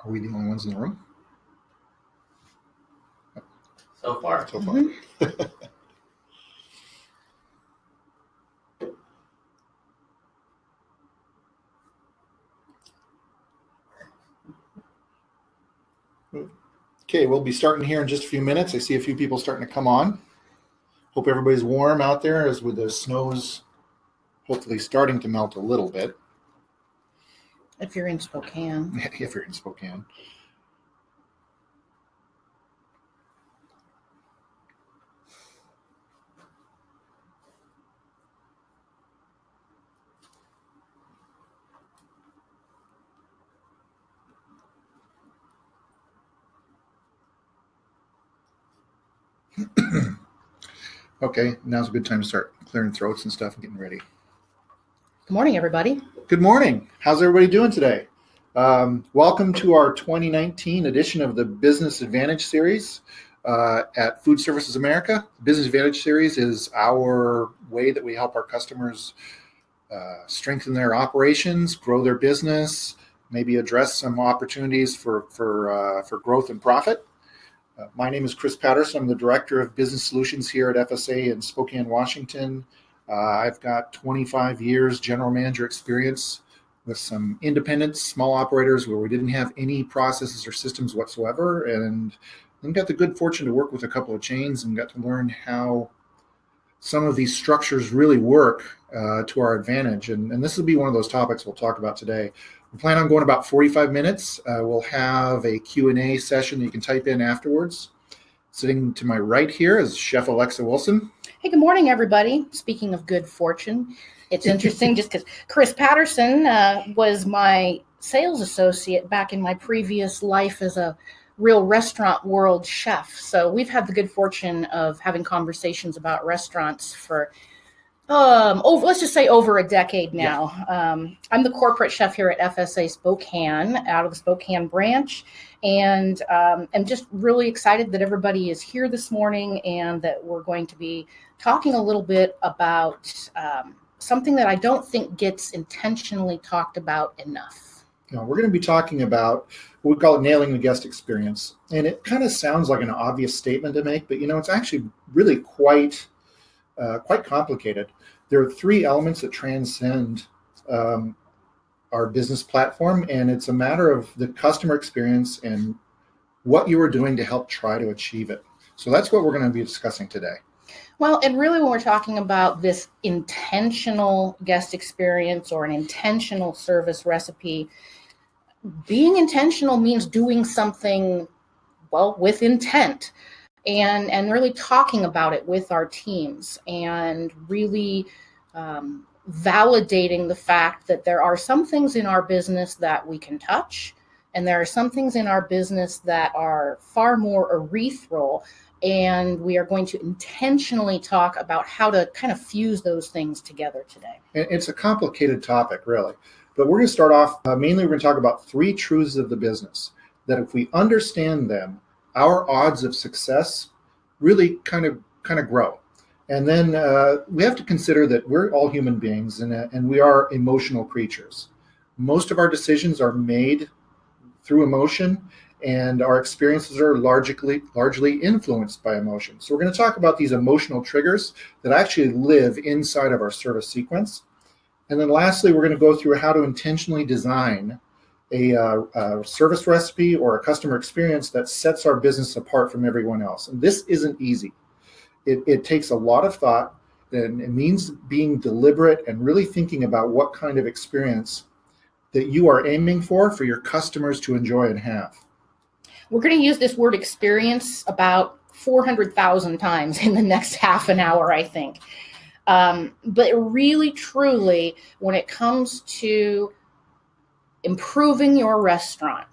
Are we the only ones in the room? So far. Mm-hmm. Okay, we'll be starting here in just a few minutes. I see a few people starting to come on. Hope everybody's warm out there as with the snows hopefully starting to melt a little bit. If you're in Spokane. If you're in Spokane. Okay, now's a good time to start clearing throats and stuff and getting ready. Good morning, everybody. Good morning. How's everybody doing today? Welcome to our 2019 edition of the Business Advantage Series at Food Services America. Business Advantage Series is our way that we help our customers strengthen their operations, grow their business, maybe address some opportunities for growth and profit. My name is Chris Patterson. I'm the Director of Business Solutions here at FSA in Spokane, Washington. I've got 25 years general manager experience with some independent small operators where we didn't have any processes or systems whatsoever, and then got the good fortune to work with a couple of chains and got to learn how some of these structures really work to our advantage. And this will be one of those topics we'll talk about today. We plan on going about 45 minutes. We'll have a Q&A session that you can type in afterwards. Sitting to my right here is Chef Alexa Wilson. Hey, good morning, everybody. Speaking of good fortune, it's interesting just because Chris Patterson was my sales associate back in my previous life as a real restaurant world chef. So we've had the good fortune of having conversations about restaurants for let's just say over a decade now. Yeah. I'm the corporate chef here at FSA Spokane, out of the Spokane branch, and I'm just really excited that everybody is here this morning and that we're going to be talking a little bit about something that I don't think gets intentionally talked about enough. We're going to be talking about what we call it nailing the guest experience. And it kind of sounds like an obvious statement to make, but it's actually really quite complicated. There are three elements that transcend our business platform, and it's a matter of the customer experience and what you are doing to help try to achieve it. So that's what we're going to be discussing today. Well, and really when we're talking about this intentional guest experience or an intentional service recipe, being intentional means doing something, well, with intent. And really talking about it with our teams and really validating the fact that there are some things in our business that we can touch, and there are some things in our business that are far more urethral, and we are going to intentionally talk about how to kind of fuse those things together today. It's a complicated topic, really, but we're going to start off, mainly we're going to talk about three truths of the business, that if we understand them, our odds of success really kind of grow. And then we have to consider that we're all human beings and we are emotional creatures. Most of our decisions are made through emotion, and our experiences are largely influenced by emotion. So we're going to talk about these emotional triggers that actually live inside of our service sequence. And then lastly, we're going to go through how to intentionally design a service recipe or a customer experience that sets our business apart from everyone else. And this isn't easy. It takes a lot of thought, and it means being deliberate and really thinking about what kind of experience that you are aiming for your customers to enjoy and have. We're going to use this word experience about 400,000 times in the next half an hour, I think. But really, truly, when it comes to improving your restaurant,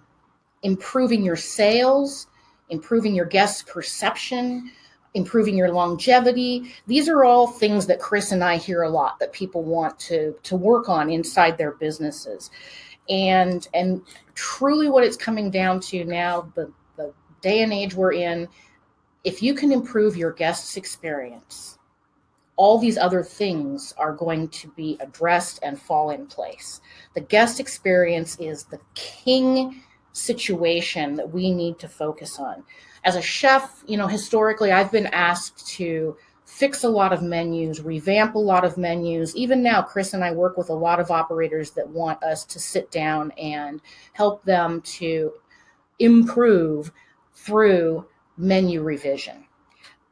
improving your sales, improving your guest perception, improving your longevity. These are all things that Chris and I hear a lot that people want to work on inside their businesses. And truly what it's coming down to now, the day and age we're in, if you can improve your guest's experience, all these other things are going to be addressed and fall in place. The guest experience is the king situation that we need to focus on. As a chef, historically, I've been asked to fix a lot of menus, revamp a lot of menus. Even now, Chris and I work with a lot of operators that want us to sit down and help them to improve through menu revision.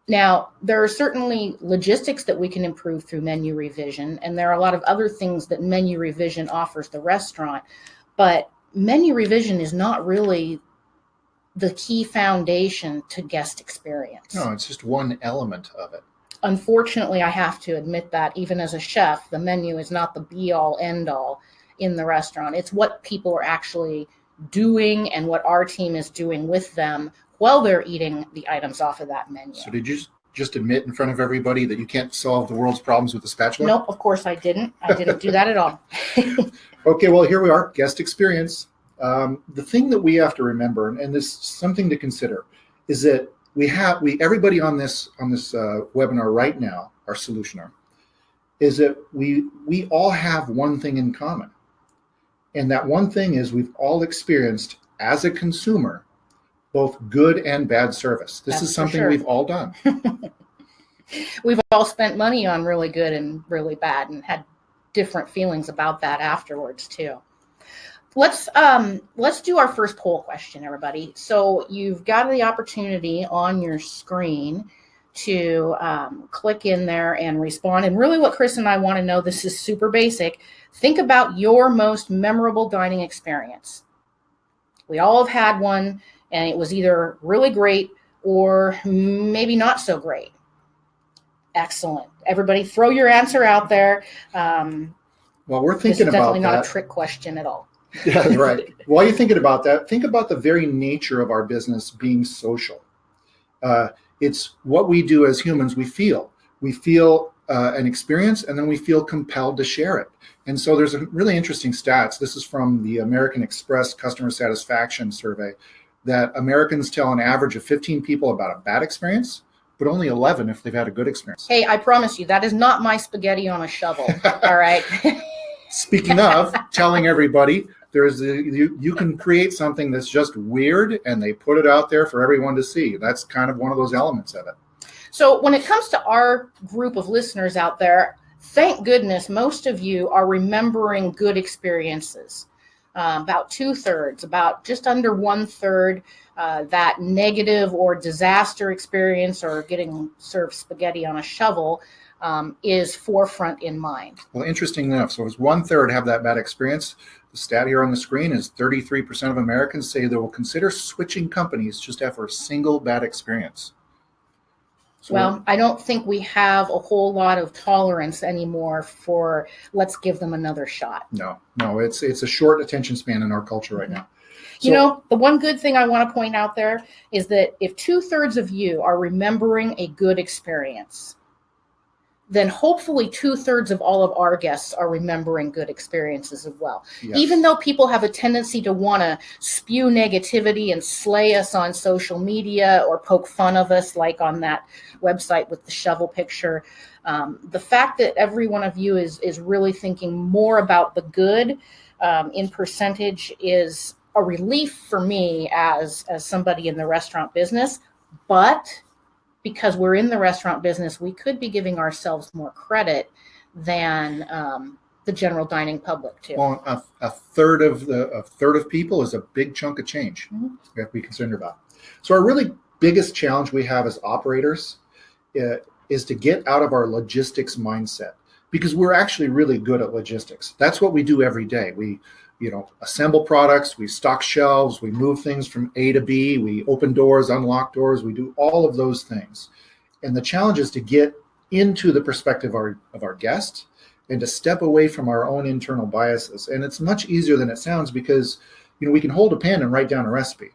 Now, there are certainly logistics that we can improve through menu revision, and there are a lot of other things that menu revision offers the restaurant, but menu revision is not really the key foundation to guest experience. No, it's just one element of it. Unfortunately, I have to admit that even as a chef, the menu is not the be-all, end-all in the restaurant. It's what people are actually doing and what our team is doing with them while they're eating the items off of that menu. So did you just admit in front of everybody that you can't solve the world's problems with a spatula? Nope, of course I didn't. I didn't do that at all. Okay, well, here we are, guest experience. The thing that we have to remember, and this is something to consider, is that everybody on this webinar right now, our Solutionar, is that we all have one thing in common. And that one thing is we've all experienced, as a consumer, both good and bad service. This is something we've all done. We've all spent money on really good and really bad and had different feelings about that afterwards too. Let's do our first poll question, everybody. So you've got the opportunity on your screen to click in there and respond. And really what Chris and I want to know, this is super basic. Think about your most memorable dining experience. We all have had one, and it was either really great or maybe not so great. Excellent. Everybody throw your answer out there. Well, we're thinking about that. This is definitely not a trick question at all. Yeah, right. While you're thinking about that, think about the very nature of our business being social. It's what we do as humans. We feel an experience, and then we feel compelled to share it. And so there's a really interesting stats. This is from the American Express Customer Satisfaction Survey, that Americans tell an average of 15 people about a bad experience, but only 11 if they've had a good experience. Hey, I promise you, that is not my spaghetti on a shovel. All right. Speaking of telling everybody, you can create something that's just weird, and they put it out there for everyone to see. That's kind of one of those elements of it. So when it comes to our group of listeners out there, thank goodness most of you are remembering good experiences. About 2/3, about just under 1/3, that negative or disaster experience or getting served spaghetti on a shovel is forefront in mind. Well, interesting enough, so as 1/3 have that bad experience, the stat here on the screen is 33% of Americans say they will consider switching companies just after a single bad experience. So, well, I don't think we have a whole lot of tolerance anymore for let's give them another shot. No, it's a short attention span in our culture right now. So, the one good thing I want to point out there is that if 2/3 of you are remembering a good experience, then hopefully 2/3 of all of our guests are remembering good experiences as well. Yes. Even though people have a tendency to want to spew negativity and slay us on social media or poke fun of us, like on that website with the shovel picture, the fact that every one of you is really thinking more about the good in percentage is a relief for me as somebody in the restaurant business. But because we're in the restaurant business, we could be giving ourselves more credit than the general dining public too. Well, a third of people is a big chunk of change we have to be concerned about. So our really biggest challenge we have as operators is to get out of our logistics mindset, because we're actually really good at logistics. That's what we do every day. We assemble products, we stock shelves, we move things from A to B, we open doors, unlock doors, we do all of those things. And the challenge is to get into the perspective of our guest and to step away from our own internal biases. And it's much easier than it sounds, because we can hold a pen and write down a recipe.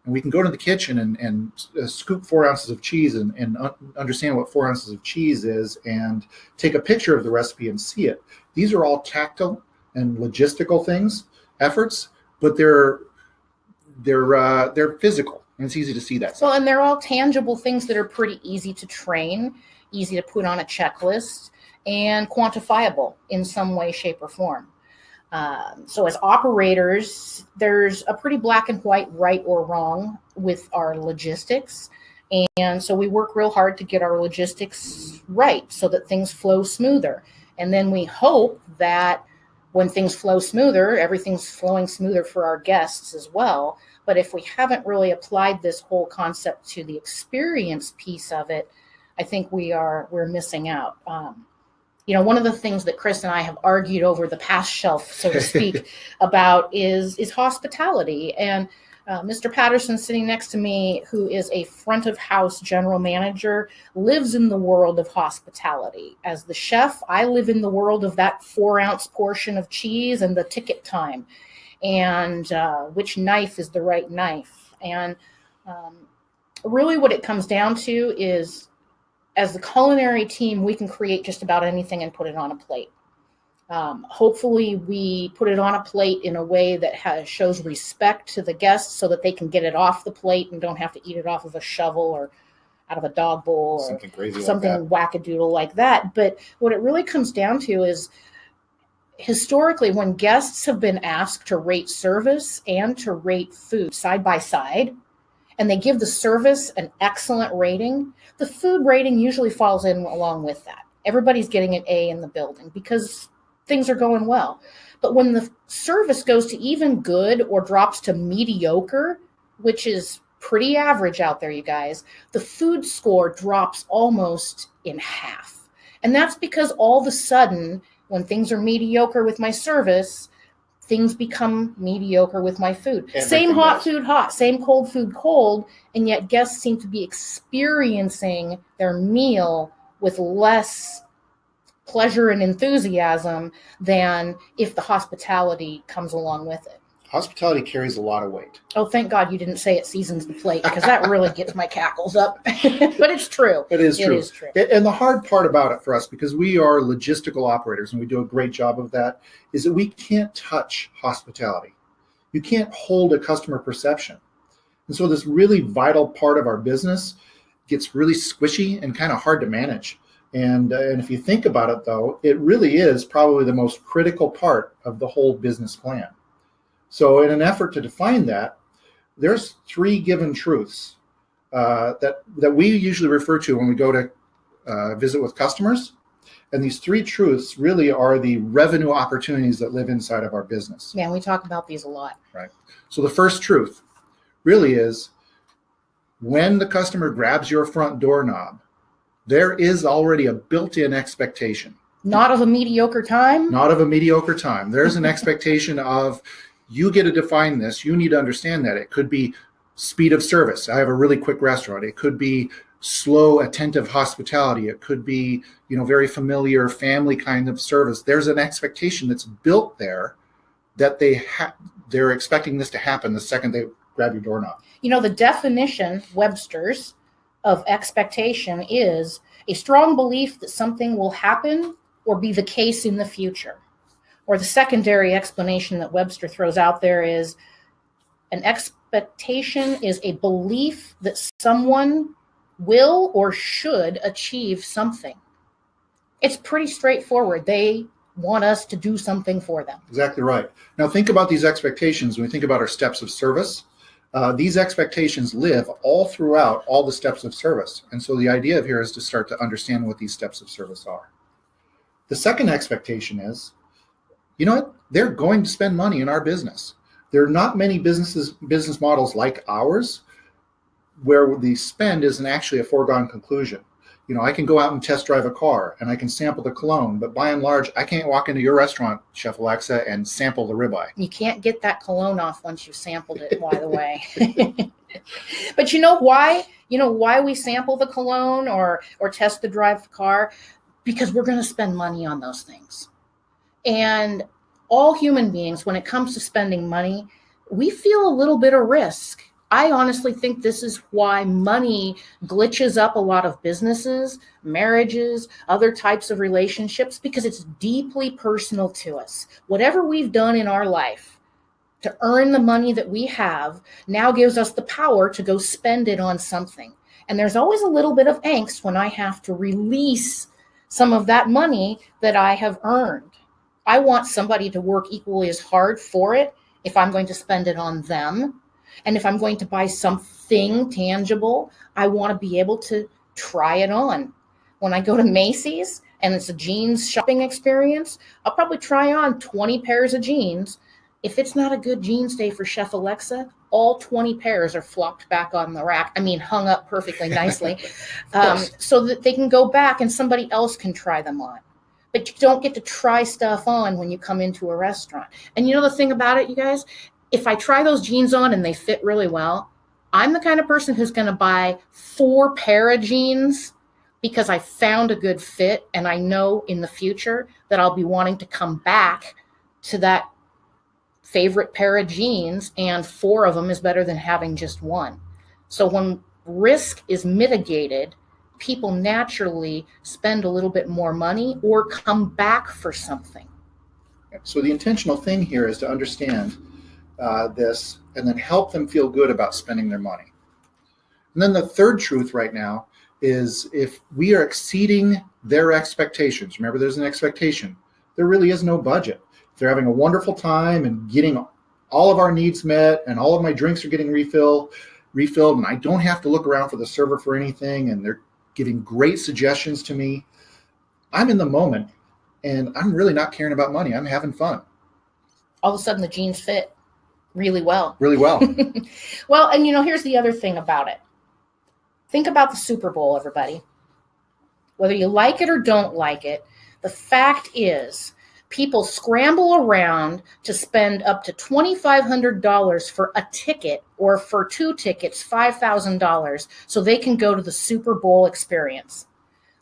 And we can go to the kitchen and scoop 4 ounces of cheese and understand what 4 ounces of cheese is and take a picture of the recipe and see it. These are all tactile and logistical efforts, but they're physical, and it's easy to see that. Well, and they're all tangible things that are pretty easy to train, easy to put on a checklist, and quantifiable in some way, shape, or form. So as operators, there's a pretty black and white right or wrong with our logistics. And so we work real hard to get our logistics right so that things flow smoother. And then we hope that when things flow smoother, everything's flowing smoother for our guests as well. But if we haven't really applied this whole concept to the experience piece of it, I think we're missing out. One of the things that Chris and I have argued over the past shelf, so to speak, about is hospitality. And Mr. Patterson sitting next to me, who is a front of house general manager, lives in the world of hospitality. As the chef, I live in the world of that 4-ounce portion of cheese and the ticket time, and which knife is the right knife. And really what it comes down to is, as the culinary team, we can create just about anything and put it on a plate. Hopefully we put it on a plate in a way that shows respect to the guests so that they can get it off the plate and don't have to eat it off of a shovel or out of a dog bowl or something crazy, something wackadoodle like that. But what it really comes down to is, historically, when guests have been asked to rate service and to rate food side by side, and they give the service an excellent rating, the food rating usually falls in along with that. Everybody's getting an A in the building because things are going well. But when the service goes to even good or drops to mediocre, which is pretty average out there, you guys, the food score drops almost in half. And that's because all of a sudden, when things are mediocre with my service, things become mediocre with my food. Same hot food hot, same cold food cold, and yet guests seem to be experiencing their meal with less pleasure and enthusiasm than if the hospitality comes along with it. Hospitality carries a lot of weight. Oh, thank God you didn't say it seasons the plate, because that really gets my cackles up. But it's true. It is true. It is true. And the hard part about it for us, because we are logistical operators and we do a great job of that, is that we can't touch hospitality. You can't hold a customer perception. And so this really vital part of our business gets really squishy and kind of hard to manage. And if you think about it, though, it really is probably the most critical part of the whole business plan. So in an effort to define that, there's 3 given truths that we usually refer to when we go to visit with customers. And these 3 truths really are the revenue opportunities that live inside of our business. Yeah, we talk about these a lot. Right. So the first truth really is, when the customer grabs your front doorknob, there is already a built-in expectation. Not of a mediocre time? Not of a mediocre time. There's an expectation of, you get to define this. You need to understand that. It could be speed of service. I have a really quick restaurant. It could be slow, attentive hospitality. It could be, very familiar family kind of service. There's an expectation that's built there that they're expecting this to happen the second they grab your doorknob. The definition, Webster's, of expectation is a strong belief that something will happen or be the case in the future. Or the secondary explanation that Webster throws out there is, an expectation is a belief that someone will or should achieve something. It's pretty straightforward. They want us to do something for them. Exactly right. Now think about these expectations when we think about our steps of service. These expectations live all throughout all the steps of service. And so the idea of here is to start to understand what these steps of service are. The second expectation is, they're going to spend money in our business. There are not many business models like ours where the spend isn't actually a foregone conclusion. I can go out and test drive a car and I can sample the cologne, but by and large, I can't walk into your restaurant, Chef Alexa, and sample the ribeye. You can't get that cologne off once you've sampled it, by the way. But why? Why we sample the cologne or test the drive car? Because we're going to spend money on those things. And all human beings, when it comes to spending money, we feel a little bit of risk. I honestly think this is why money glitches up a lot of businesses, marriages, other types of relationships, because it's deeply personal to us. Whatever we've done in our life to earn the money that we have now gives us the power to go spend it on something. And there's always a little bit of angst when I have to release some of that money that I have earned. I want somebody to work equally as hard for it if I'm going to spend it on them. And if I'm going to buy something tangible, I want to be able to try it on. When I go to Macy's and it's a jeans shopping experience, I'll probably try on 20 pairs of jeans. If it's not a good jeans day for Chef Alexa, all 20 pairs are flopped back on the rack. I mean, hung up perfectly nicely, so that they can go back and somebody else can try them on. But you don't get to try stuff on when you come into a restaurant. And you know the thing about it, you guys? If I try those jeans on and they fit really well, I'm the kind of person who's going to buy 4 pair of jeans because I found a good fit, and I know in the future that I'll be wanting to come back to that favorite pair of jeans, and 4 of them is better than having just one. So when risk is mitigated, people naturally spend a little bit more money or come back for something. So the intentional thing here is to understand this and then help them feel good about spending their money. And then the third truth right now is if we are exceeding their expectations, remember there's an expectation, there really is no budget. If they're having a wonderful time and getting all of our needs met and all of my drinks are getting refilled, and I don't have to look around for the server for anything, and they're giving great suggestions to me, I'm in the moment and I'm really not caring about money. I'm having fun. All of a sudden the jeans fit really well. Really well. Well, and here's the other thing about it. Think about the Super Bowl, everybody. Whether you like it or don't like it, the fact is people scramble around to spend up to $2,500 for a ticket, or for 2 tickets, $5,000, so they can go to the Super Bowl experience.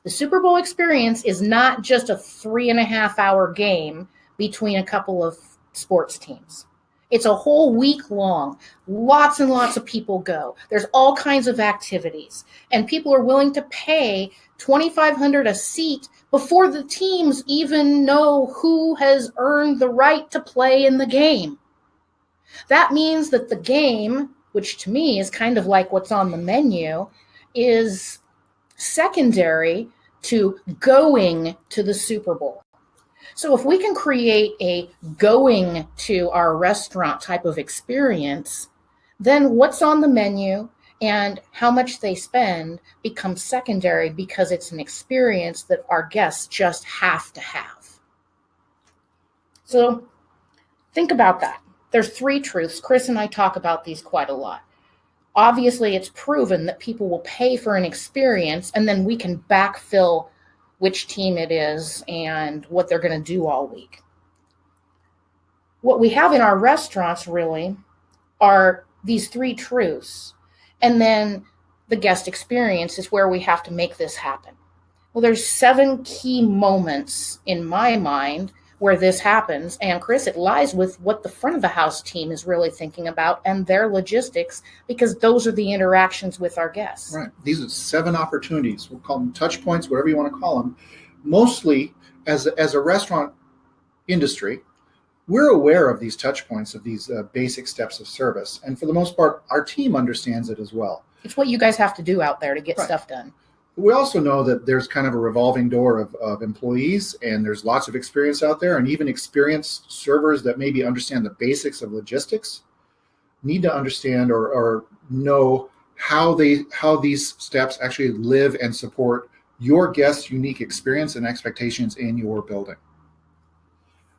The Super Bowl experience is not just a 3.5-hour game between a couple of sports teams. It's a whole week long. Lots and lots of people go. There's all kinds of activities. And people are willing to pay $2,500 a seat before the teams even know who has earned the right to play in the game. That means that the game, which to me is kind of like what's on the menu, is secondary to going to the Super Bowl. So if we can create a going to our restaurant type of experience, then what's on the menu and how much they spend becomes secondary, because it's an experience that our guests just have to have. So think about that. There's 3 truths. Chris and I talk about these quite a lot. Obviously, it's proven that people will pay for an experience, and then we can backfill which team it is and what they're going to do all week. What we have in our restaurants really are these 3 truths. And then the guest experience is where we have to make this happen. Well, there's 7 key moments in my mind where this happens. And Chris, it lies with what the front of the house team is really thinking about and their logistics, because those are the interactions with our guests. Right. These are 7 opportunities. We'll call them touch points, whatever you want to call them. Mostly as a restaurant industry, we're aware of these touch points, of these basic steps of service. And for the most part, our team understands it as well. It's what you guys have to do out there to get stuff done. We also know that there's kind of a revolving door of employees, and there's lots of experience out there, and even experienced servers that maybe understand the basics of logistics need to understand or know how these steps actually live and support your guests' unique experience and expectations in your building.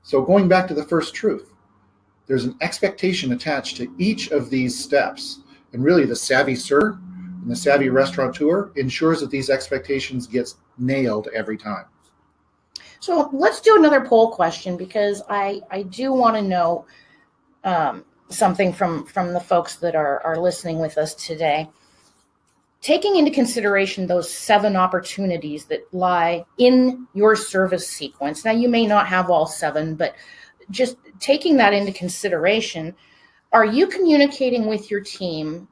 So going back to the first truth, there's an expectation attached to each of these steps, and really the savvy server and the savvy restaurateur ensures that these expectations gets nailed every time. So let's do another poll question, because I do want to know something from the folks that are listening with us today. Taking into consideration those 7 opportunities that lie in your service sequence. Now, you may not have all 7, but just taking that into consideration, are you communicating with your team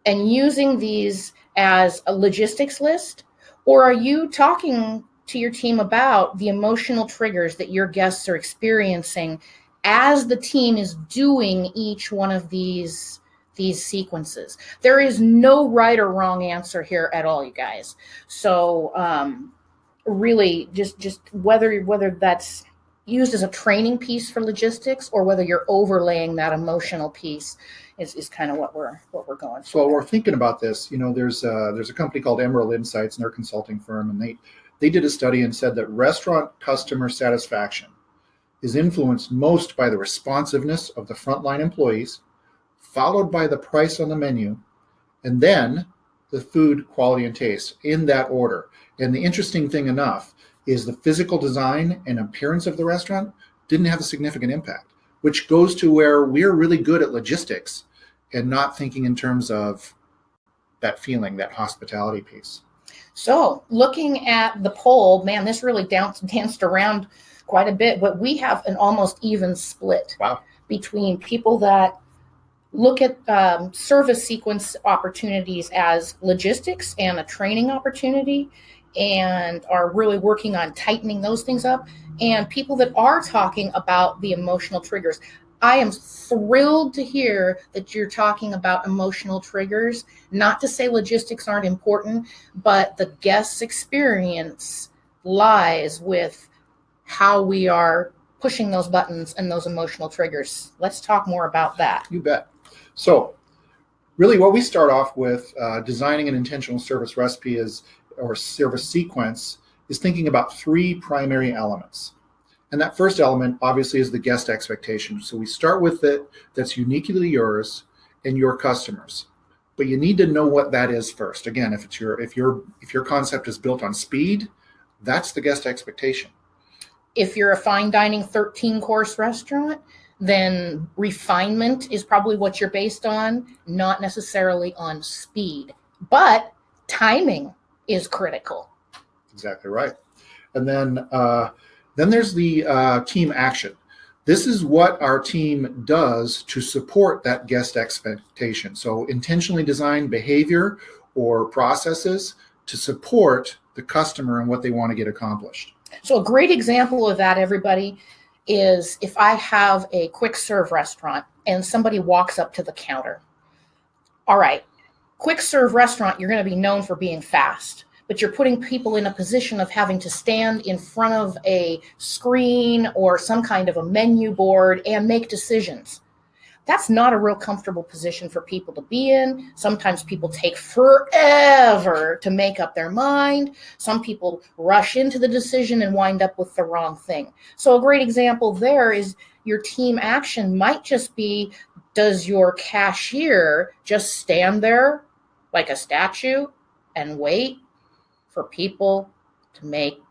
and using these as a logistics list? Or are you talking to your team about the emotional triggers that your guests are experiencing as the team is doing each one of these sequences? There is no right or wrong answer here at all, you guys. So really just whether that's used as a training piece for logistics, or whether you're overlaying that emotional piece is kind of what we're going for. So while we're thinking about this, there's a company called Emerald Insights, and they're a consulting firm, and they did a study and said that restaurant customer satisfaction is influenced most by the responsiveness of the frontline employees, followed by the price on the menu, and then the food quality and taste, in that order. And the interesting thing enough is the physical design and appearance of the restaurant didn't have a significant impact, which goes to where we're really good at logistics and not thinking in terms of that feeling, that hospitality piece. So looking at the poll, man, this really danced around quite a bit, but we have an almost even split. Wow. Between people that look at service sequence opportunities as logistics and a training opportunity and are really working on tightening those things up, and people that are talking about the emotional triggers. I am thrilled to hear that you're talking about emotional triggers, not to say logistics aren't important, but the guest experience lies with how we are pushing those buttons and those emotional triggers. Let's talk more about that. You bet. So really what we start off with designing an intentional service recipe or service sequence is thinking about three primary elements. And that first element obviously is the guest expectation. So we start with it that's uniquely yours and your customers. But you need to know what that is first. Again, if your concept is built on speed, that's the guest expectation. If you're a fine dining 13-course restaurant, then refinement is probably what you're based on, not necessarily on speed. But timing is critical. Exactly right. And then there's the team action. This is what our team does to support that guest expectation. So intentionally designed behavior or processes to support the customer and what they want to get accomplished. So a great example of that, everybody, is if I have a quick serve restaurant and somebody walks up to the counter. All right, quick serve restaurant, you're going to be known for being fast, but you're putting people in a position of having to stand in front of a screen or some kind of a menu board and make decisions. That's not a real comfortable position for people to be in. Sometimes people take forever to make up their mind. Some people rush into the decision and wind up with the wrong thing. So a great example there is your team action might just be, does your cashier just stand there like a statue and wait for people to make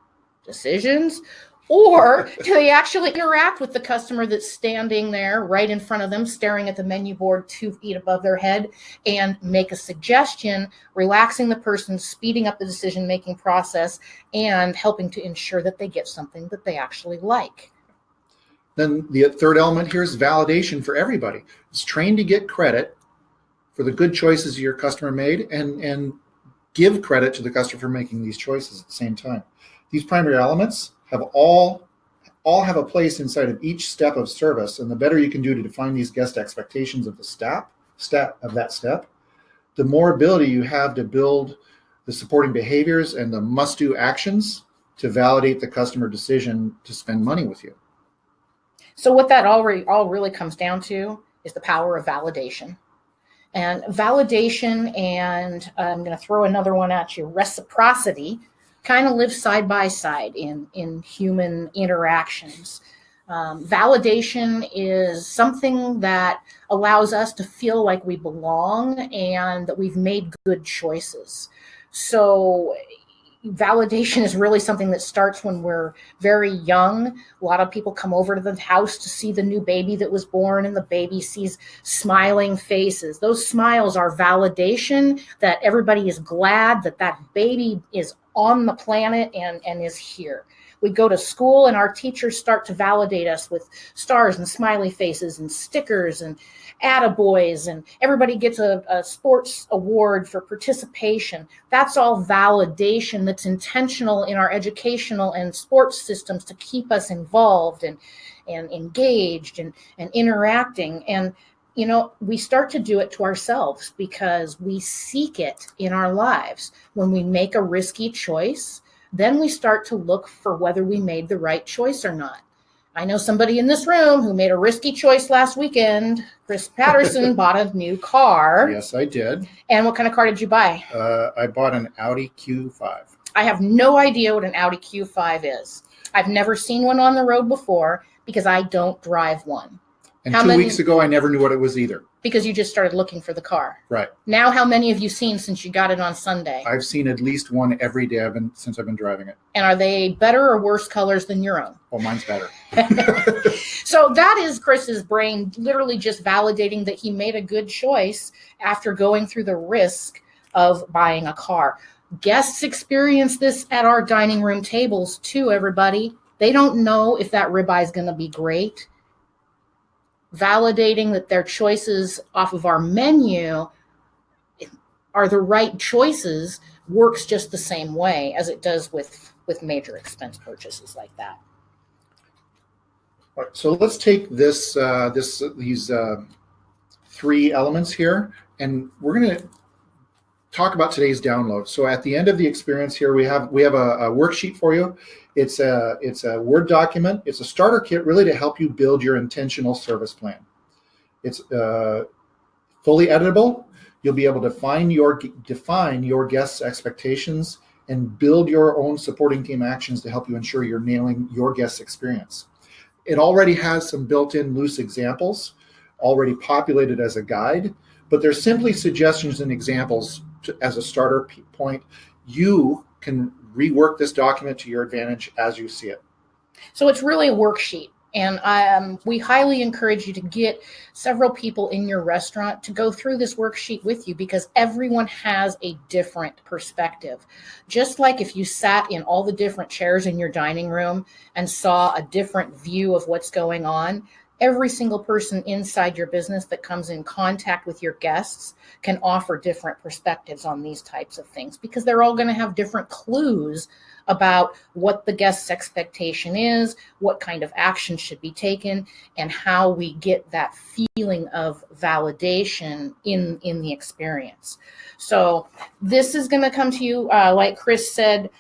decisions? Or do they actually interact with the customer that's standing there right in front of them, staring at the menu board 2 feet above their head, and make a suggestion, relaxing the person, speeding up the decision-making process, and helping to ensure that they get something that they actually like? Then the third element here is validation for everybody. It's trained to get credit for the good choices your customer made and give credit to the customer for making these choices at the same time. These primary elements have all have a place inside of each step of service, and the better you can do to define these guest expectations of the step, the more ability you have to build the supporting behaviors and the must-do actions to validate the customer decision to spend money with you. So what that all really comes down to is the power of validation. And validation, and I'm going to throw another one at you, reciprocity, kind of live side by side in human interactions. Validation is something that allows us to feel like we belong and that we've made good choices. So validation is really something that starts when we're very young. A lot of people come over to the house to see the new baby that was born, and the baby sees smiling faces. Those smiles are validation that everybody is glad that that baby is on the planet and is here. We go to school and our teachers start to validate us with stars and smiley faces and stickers and attaboys, and everybody gets a sports award for participation. That's all validation that's intentional in our educational and sports systems to keep us involved and engaged and interacting. And we start to do it to ourselves because we seek it in our lives. When we make a risky choice, then we start to look for whether we made the right choice or not. I know somebody in this room who made a risky choice last weekend. Chris Patterson bought a new car. Yes, I did. And what kind of car did you buy? I bought an Audi Q5. I have no idea what an Audi Q5 is. I've never seen one on the road before because I don't drive one. And 2 weeks ago, I never knew what it was either. Because you just started looking for the car. Right. Now, how many have you seen since you got it on Sunday? I've seen at least one every day since I've been driving it. And are they better or worse colors than your own? Oh, mine's better. So that is Chris's brain literally just validating that he made a good choice after going through the risk of buying a car. Guests experience this at our dining room tables too, everybody. They don't know if that ribeye is going to be great. Validating that their choices off of our menu are the right choices works just the same way as it does with major expense purchases like that. All right, so let's take these 3 elements here, and we're going to talk about today's download. So at the end of the experience here, we have a worksheet for you. It's a Word document. It's a starter kit really to help you build your intentional service plan. It's fully editable. You'll be able to define your guests' expectations and build your own supporting team actions to help you ensure you're nailing your guest experience. It already has some built-in loose examples already populated as a guide, but they're simply suggestions and examples as a starter point. You can rework this document to your advantage as you see it. So it's really a worksheet. And we highly encourage you to get several people in your restaurant to go through this worksheet with you because everyone has a different perspective. Just like if you sat in all the different chairs in your dining room and saw a different view of what's going on, every single person inside your business that comes in contact with your guests can offer different perspectives on these types of things because they're all going to have different clues about what the guest's expectation is, what kind of action should be taken, and how we get that feeling of validation in the experience. So this is going to come to you, like Chris said,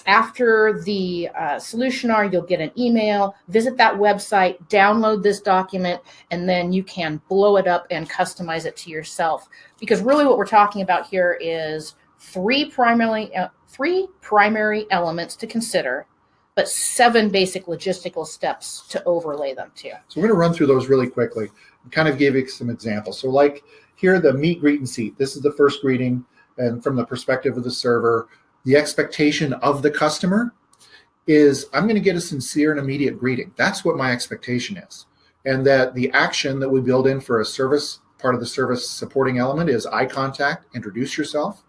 after the Solutionar, you'll get an email, visit that website, download this document, and then you can blow it up and customize it to yourself. Because really what we're talking about here is three primary elements to consider, but 7 basic logistical steps to overlay them to. So we're going to run through those really quickly and kind of give you some examples. So like here, the meet, greet, and seat. This is the first greeting, and from the perspective of the server, the expectation of the customer is I'm going to get a sincere and immediate greeting. That's what my expectation is. And that the action that we build in for a service, part of the service supporting element is eye contact, introduce yourself.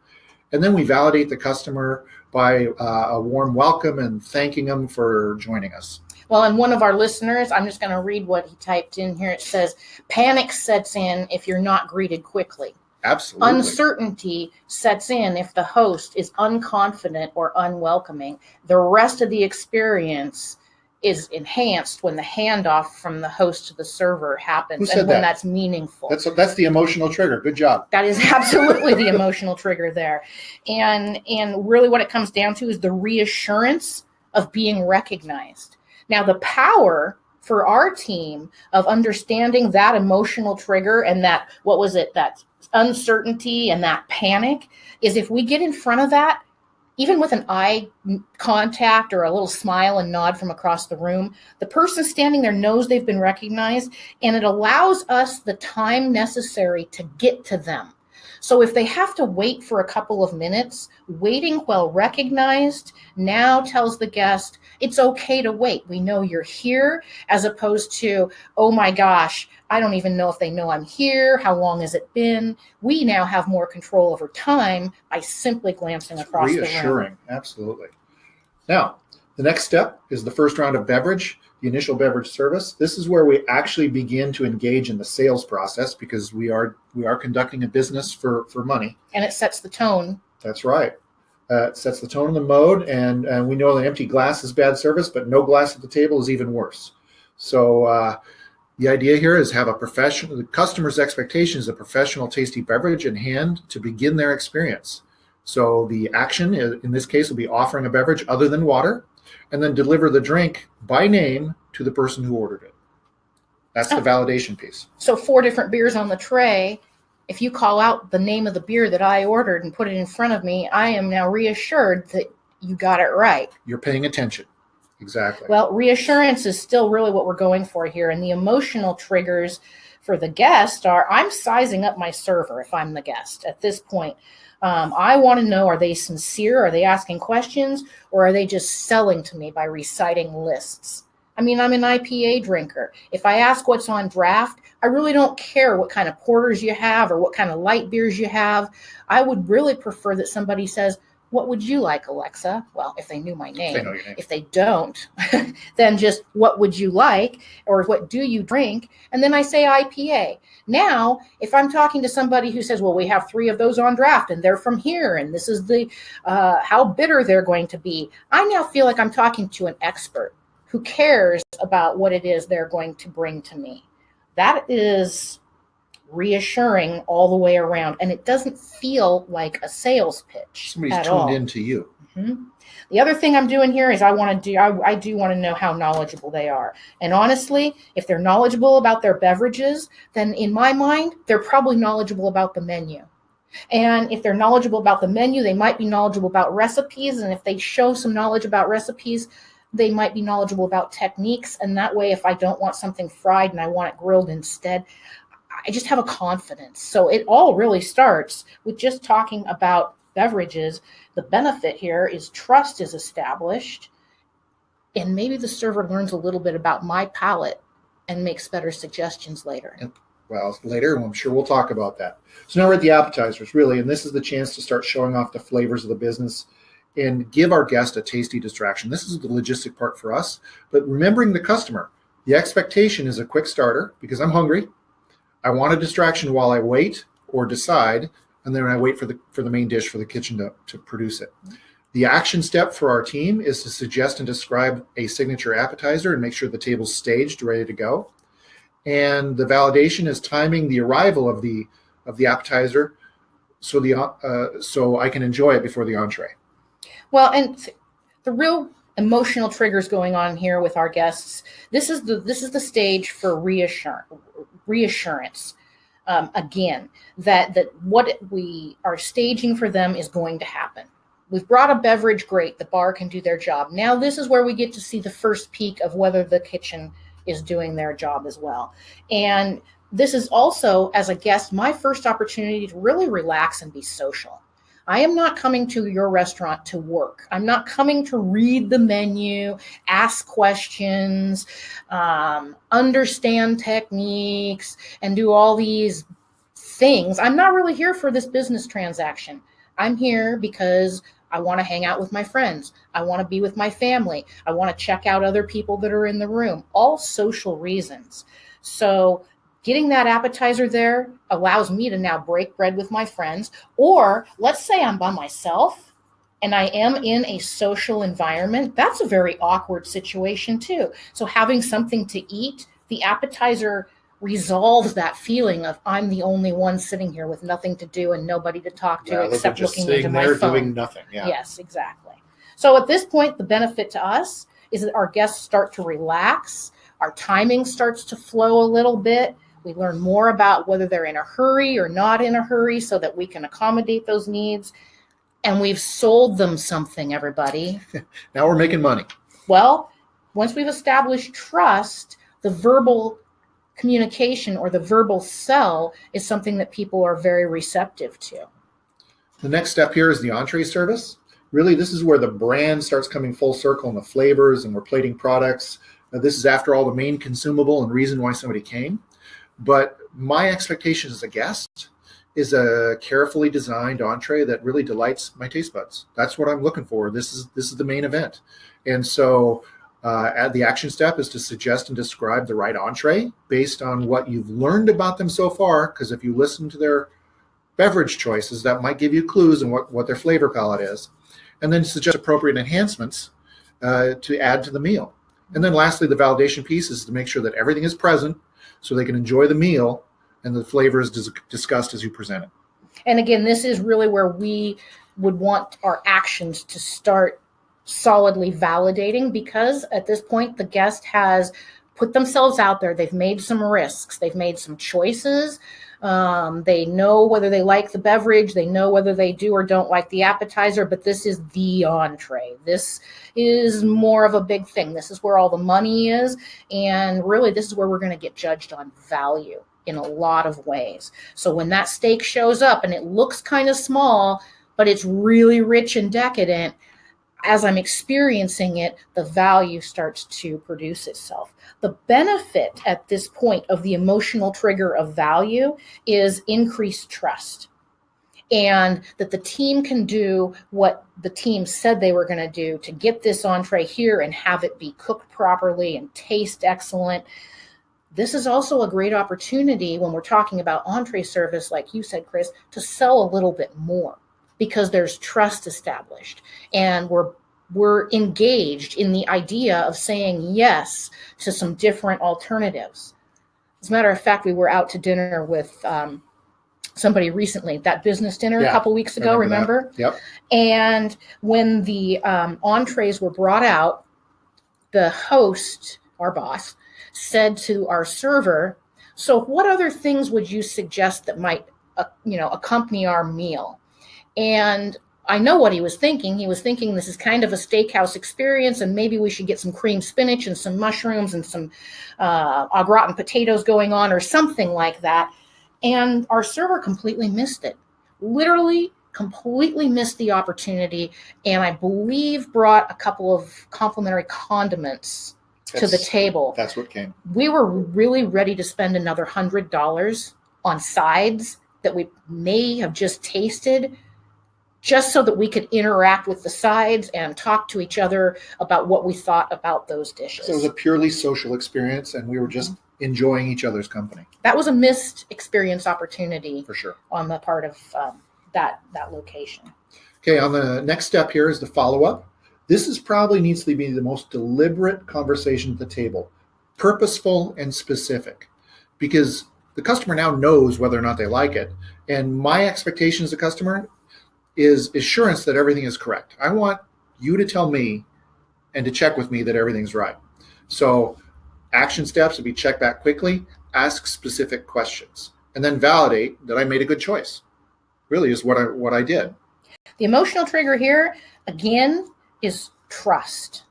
And then we validate the customer by a warm welcome and thanking them for joining us. Well, and one of our listeners, I'm just going to read what he typed in here. It says, panic sets in if you're not greeted quickly. Absolutely. Uncertainty sets in if the host is unconfident or unwelcoming. The rest of the experience is enhanced when the handoff from the host to the server happens and when that's meaningful. That's the emotional trigger. Good job. That is absolutely the emotional trigger there. And really what it comes down to is the reassurance of being recognized. Now, the power for our team of understanding that emotional trigger and that, that uncertainty and that panic is if we get in front of that, even with an eye contact or a little smile and nod from across the room, the person standing there knows they've been recognized, and it allows us the time necessary to get to them. So if they have to wait for a couple of minutes, waiting while recognized now tells the guest it's okay to wait. We know you're here, as opposed to, oh my gosh, I don't even know if they know I'm here. How long has it been? We now have more control over time by simply glancing across the room. Reassuring, absolutely. Now, the next step is the first round of beverage, the initial beverage service. This is where we actually begin to engage in the sales process because we are conducting a business for money. And it sets the tone. That's right. It sets the tone and the mode, and we know an empty glass is bad service, but no glass at the table is even worse. So the idea here is have the customer's expectation is a professional, tasty beverage in hand to begin their experience. So the action in this case will be offering a beverage other than water. and then deliver the drink by name to the person who ordered it. That's the validation piece. So 4 different beers on the tray. If you call out the name of the beer that I ordered and put it in front of me, I am now reassured that you got it right. You're paying attention. Exactly. Well, reassurance is still really what we're going for here. And the emotional triggers for the guest are, I'm sizing up my server if I'm the guest at this point. I want to know, are they sincere? Are they asking questions? Or are they just selling to me by reciting lists? I mean, I'm an IPA drinker. If I ask what's on draft, I really don't care what kind of porters you have or what kind of light beers you have. I would really prefer that somebody says, what would you like, Alexa? Well, if they knew my name. They know your name. If they don't, then just what would you like or what do you drink? And then I say IPA. Now, if I'm talking to somebody who says, well, we have 3 of those on draft and they're from here and this is the how bitter they're going to be, I now feel like I'm talking to an expert who cares about what it is they're going to bring to me. That is reassuring all the way around, and it doesn't feel like a sales pitch. Somebody's tuned all. into you. Mm-hmm. The other thing I'm doing here is I do want to know how knowledgeable they are. And honestly, if they're knowledgeable about their beverages, then in my mind, they're probably knowledgeable about the menu. And if they're knowledgeable about the menu, they might be knowledgeable about recipes. And if they show some knowledge about recipes, they might be knowledgeable about techniques. And that way, if I don't want something fried and I want it grilled instead, I just have a confidence. So it all really starts with just talking about beverages. The benefit here is trust is established, and maybe the server learns a little bit about my palate and makes better suggestions later. Well, later, I'm sure we'll talk about that. So now we're at the appetizers, really, and this is the chance to start showing off the flavors of the business and give our guest a tasty distraction. This is the logistic part for us, but remembering the customer. The expectation is a quick starter because I'm hungry. I want a distraction while I wait or decide, and then I wait for the main dish for the kitchen to produce it. The action step for our team is to suggest and describe a signature appetizer and make sure the table's staged, ready to go. And the validation is timing the arrival of the appetizer so I can enjoy it before the entree. Well, and the real emotional triggers going on here with our guests. This is the stage for reassurance. Again, that what we are staging for them is going to happen. We've brought a beverage, great. The bar can do their job. Now this is where we get to see the first peek of whether the kitchen is doing their job as well. And this is also, as a guest, my first opportunity to really relax and be social. I am not coming to your restaurant to work. I'm not coming to read the menu, ask questions, understand techniques, and do all these things. I'm not really here for this business transaction. I'm here because I want to hang out with my friends. I want to be with my family. I want to check out other people that are in the room, all social reasons. So getting that appetizer there allows me to now break bread with my friends. Or let's say I'm by myself and I am in a social environment. That's a very awkward situation too. So having something to eat, the appetizer resolves that feeling of I'm the only one sitting here with nothing to do and nobody to talk to except looking into my phone. Doing nothing. Yeah. Yes, exactly. So at this point, the benefit to us is that our guests start to relax. Our timing starts to flow a little bit. We learn more about whether they're in a hurry or not in a hurry so that we can accommodate those needs. And we've sold them something, everybody. Now we're making money. Well, once we've established trust, the verbal communication or the verbal sell is something that people are very receptive to. The next step here is the entree service. Really, this is where the brand starts coming full circle in the flavors, and we're plating products. This is after all the main consumable and reason why somebody came. But my expectation as a guest is a carefully designed entree that really delights my taste buds. That's what I'm looking for. This is the main event. And so the action step is to suggest and describe the right entree based on what you've learned about them so far, because if you listen to their beverage choices, that might give you clues on what their flavor palette is. And then suggest appropriate enhancements to add to the meal. And then lastly, the validation piece is to make sure that everything is present so they can enjoy the meal and the flavor is discussed as you present it. And again, this is really where we would want our actions to start solidly validating, because at this point, the guest has put themselves out there. They've made some risks. They've made some choices. They know whether they like the beverage. They know whether they do or don't like the appetizer, but this is the entree. This is more of a big thing. This is where all the money is. And really, this is where we're going to get judged on value in a lot of ways. So when that steak shows up and it looks kind of small, but it's really rich and decadent, as I'm experiencing it, the value starts to produce itself. The benefit at this point of the emotional trigger of value is increased trust. And that the team can do what the team said they were going to do to get this entree here and have it be cooked properly and taste excellent. This is also a great opportunity when we're talking about entree service, like you said, Chris, to sell a little bit more, because there's trust established and we're engaged in the idea of saying yes to some different alternatives. As a matter of fact, we were out to dinner with somebody recently, that business dinner a couple weeks ago, remember? Yep. And when the entrees were brought out, the host, our boss, said to our server, "So what other things would you suggest that might accompany our meal?" And I know what he was thinking. He was thinking this is kind of a steakhouse experience, and maybe we should get some cream spinach and some mushrooms and some au gratin potatoes going on, or something like that. And our server completely missed it. Literally completely missed the opportunity, and I believe brought a couple of complimentary condiments to the table. That's what came. We were really ready to spend another $100 on sides that we may have just tasted, just so that we could interact with the sides and talk to each other about what we thought about those dishes. So it was a purely social experience, and we were just enjoying each other's company. That was a missed experience opportunity for sure on the part of that location. Okay, on the next step here is the follow-up. This is probably needs to be the most deliberate conversation at the table, purposeful and specific, because the customer now knows whether or not they like it. And my expectation as a customer is assurance that everything is correct. I want you to tell me and to check with me that everything's right. So action steps would be check back quickly, ask specific questions, and then validate that I made a good choice. Really is what I did. The emotional trigger here, again, is trust.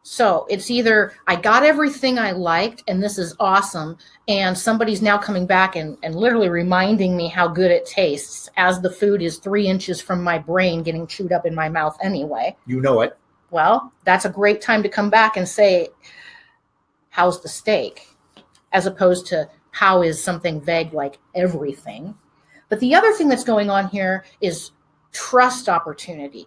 So it's either I got everything I liked and this is awesome, and somebody's now coming back and literally reminding me how good it tastes as the food is 3 inches from my brain getting chewed up in my mouth anyway. You know it. Well, that's a great time to come back and say, how's the steak? As opposed to how is something vague like everything. But the other thing that's going on here is trust opportunity.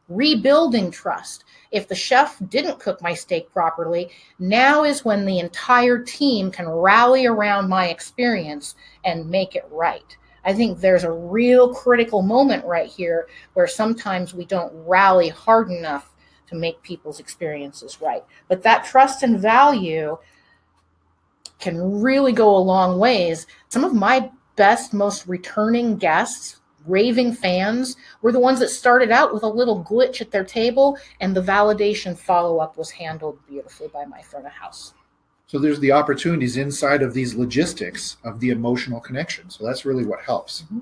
Rebuilding trust. If the chef didn't cook my steak properly, now is when the entire team can rally around my experience and make it right. I think there's a real critical moment right here where sometimes we don't rally hard enough to make people's experiences right. But that trust and value can really go a long ways. Some of my best, most returning guests, raving fans, were the ones that started out with a little glitch at their table, and the validation follow-up was handled beautifully by my front of house. So there's the opportunities inside of these logistics of the emotional connection. So that's really what helps. Mm-hmm.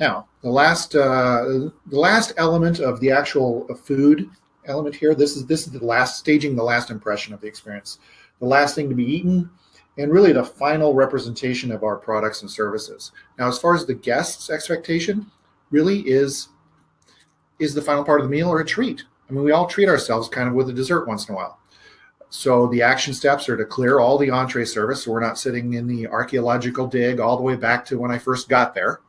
Now, the last element of the actual food element here, this is the last staging, the last impression of the experience, the last thing to be eaten, and really the final representation of our products and services. Now, as far as the guest's expectation, really is the final part of the meal or a treat. I mean, we all treat ourselves kind of with a dessert once in a while. So the action steps are to clear all the entree service, so we're not sitting in the archaeological dig all the way back to when I first got there.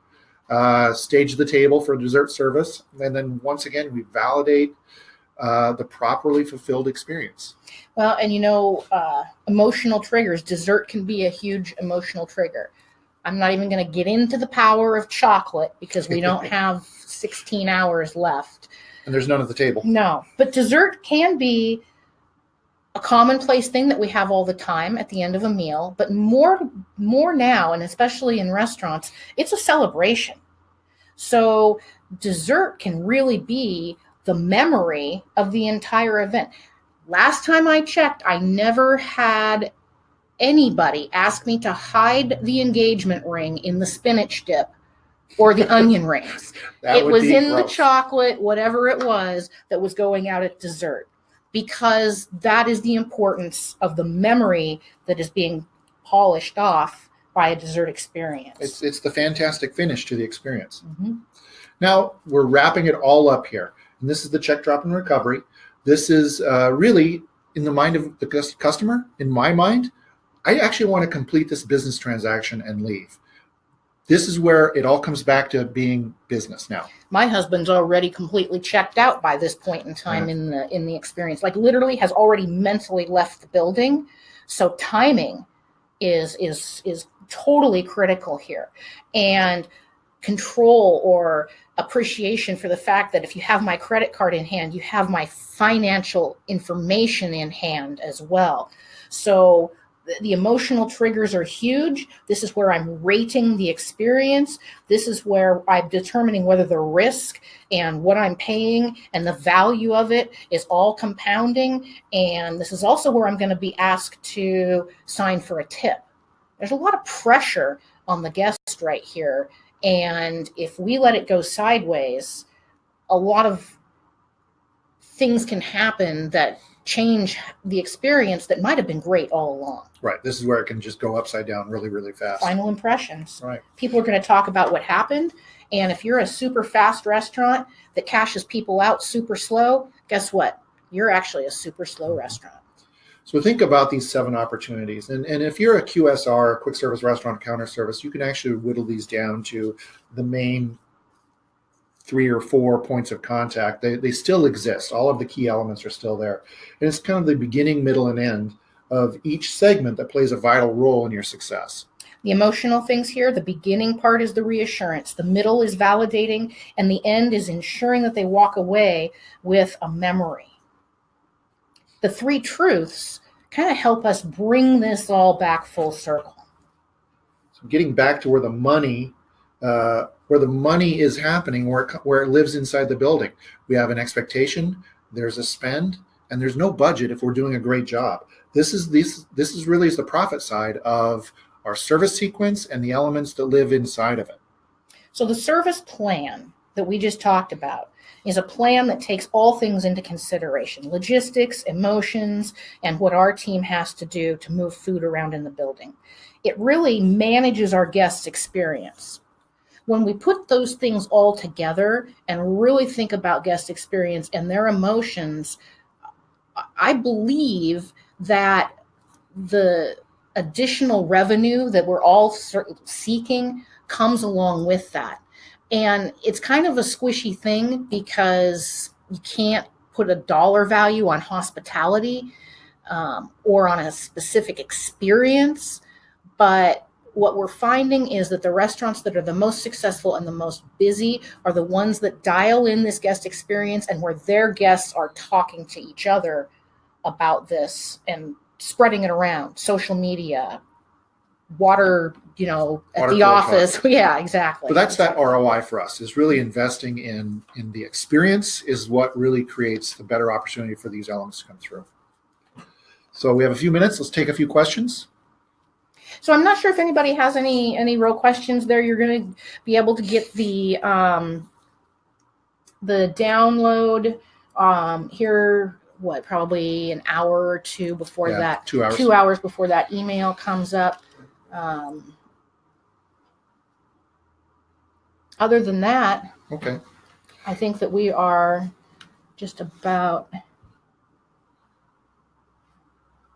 Stage the table for dessert service, and then once again, we validate the properly fulfilled experience. Well, and emotional triggers. Dessert can be a huge emotional trigger. I'm not even going to get into the power of chocolate because we don't have 16 hours left. And there's none at the table. No, but dessert can be a commonplace thing that we have all the time at the end of a meal. But more now, and especially in restaurants, it's a celebration. So dessert can really be the memory of the entire event. Last time I checked, I never had anybody ask me to hide the engagement ring in the spinach dip or the onion rings. It was in the chocolate, whatever it was that was going out at dessert, because that is the importance of the memory that is being polished off by a dessert experience. It's the fantastic finish to the experience. Mm-hmm. Now we're wrapping it all up here. And this is the check drop and recovery. This is really in the mind of the customer. In my mind, I actually want to complete this business transaction and leave. This is where it all comes back to being business now. My husband's already completely checked out by this point in time in the experience. Like literally has already mentally left the building. So timing is totally critical here. And control or appreciation for the fact that if you have my credit card in hand, you have my financial information in hand as well. So the emotional triggers are huge. This is where I'm rating the experience. This is where I'm determining whether the risk and what I'm paying and the value of it is all compounding. And this is also where I'm going to be asked to sign for a tip. There's a lot of pressure on the guest right here. And if we let it go sideways, a lot of things can happen that change the experience that might have been great all along. Right. This is where it can just go upside down really, really fast. Final impressions. Right. People are going to talk about what happened. And if you're a super fast restaurant that cashes people out super slow, guess what? You're actually a super slow restaurant. So think about these 7 opportunities. And if you're a QSR, quick service restaurant counter service, you can actually whittle these down to the main 3 or 4 points of contact. They still exist. All of the key elements are still there. And it's kind of the beginning, middle, and end of each segment that plays a vital role in your success. The emotional things here, the beginning part is the reassurance. The middle is validating. And the end is ensuring that they walk away with a memory. The 3 truths kind of help us bring this all back full circle. So getting back to where the money is happening, where it lives inside the building. We have an expectation, there's a spend, and there's no budget if we're doing a great job. This is really the profit side of our service sequence and the elements that live inside of it. So the service plan that we just talked about is a plan that takes all things into consideration: logistics, emotions, and what our team has to do to move food around in the building. It really manages our guests' experience. When we put those things all together and really think about guest experience and their emotions, I believe that the additional revenue that we're all seeking comes along with that. And it's kind of a squishy thing because you can't put a dollar value on hospitality or on a specific experience. But what we're finding is that the restaurants that are the most successful and the most busy are the ones that dial in this guest experience and where their guests are talking to each other about this and spreading it around. Social media, water at the office. Yeah, exactly. But that's that ROI for us, is really investing in the experience is what really creates the better opportunity for these elements to come through. So we have a few minutes. Let's take a few questions. So I'm not sure if anybody has any real questions there. You're going to be able to get the download here, probably an hour or two before that. 2 hours. 2 hours before that email comes up. Other than that, okay, I think that we are just about.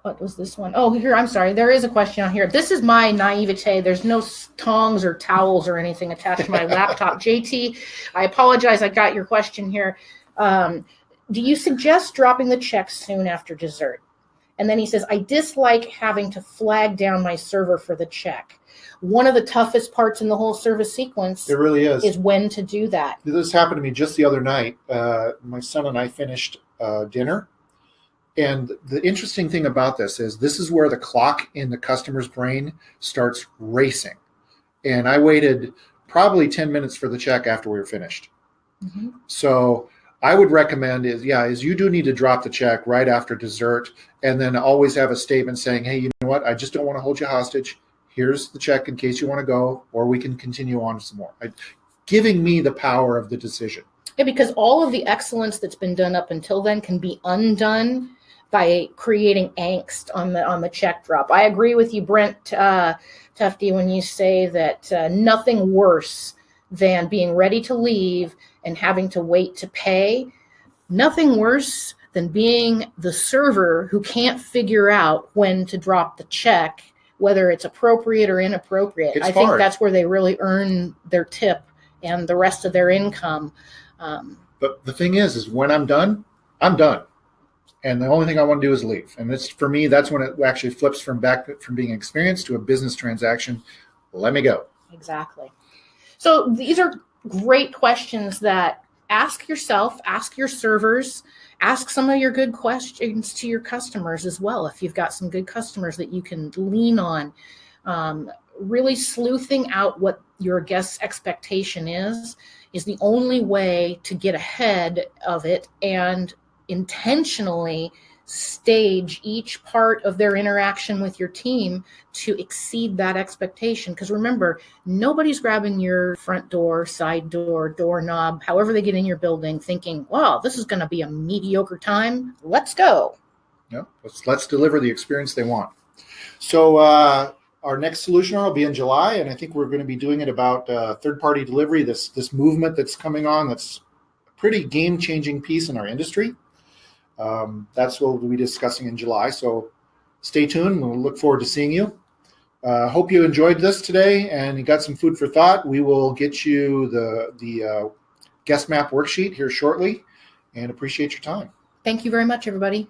What was this one? Oh, here, I'm sorry. There is a question on here. This is my naivete. There's no tongs or towels or anything attached to my laptop. JT, I apologize. I got your question here. Do you suggest dropping the check soon after dessert? And then he says, I dislike having to flag down my server for the check. One of the toughest parts in the whole service sequence, it really is when to do that. This happened to me just the other night. My son and I finished dinner. And the interesting thing about this is where the clock in the customer's brain starts racing. And I waited probably 10 minutes for the check after we were finished. Mm-hmm. So I would recommend is you do need to drop the check right after dessert, and then always have a statement saying, hey, you know what? I just don't want to hold you hostage. Here's the check in case you want to go, or we can continue on some more. Giving me the power of the decision. Yeah, because all of the excellence that's been done up until then can be undone by creating angst on the check drop. I agree with you, Brent Tufty, when you say that nothing worse than being ready to leave and having to wait to pay. Nothing worse than being the server who can't figure out when to drop the check, whether it's appropriate or inappropriate. I think that's where they really earn their tip and the rest of their income. But the thing is when I'm done, I'm done. And the only thing I want to do is leave. And it's, for me, that's when it actually flips from being experience to a business transaction. Let me go. Exactly. So these are great questions that ask yourself, ask your servers, ask some of your good questions to your customers as well. If you've got some good customers that you can lean on, really sleuthing out what your guest's expectation is the only way to get ahead of it and intentionally stage each part of their interaction with your team to exceed that expectation. Because remember, nobody's grabbing your front door, side door, doorknob, however they get in your building, thinking, wow, this is going to be a mediocre time. Let's go. Yeah, let's deliver the experience they want. So our next Solutionar will be in July, and I think we're going to be doing it about third-party delivery, this movement that's coming on that's a pretty game-changing piece in our industry. That's what we'll be discussing in July. So stay tuned. We'll look forward to seeing you. Hope you enjoyed this today and you got some food for thought. We will get you the guest map worksheet here shortly, and appreciate your time. Thank you very much, everybody.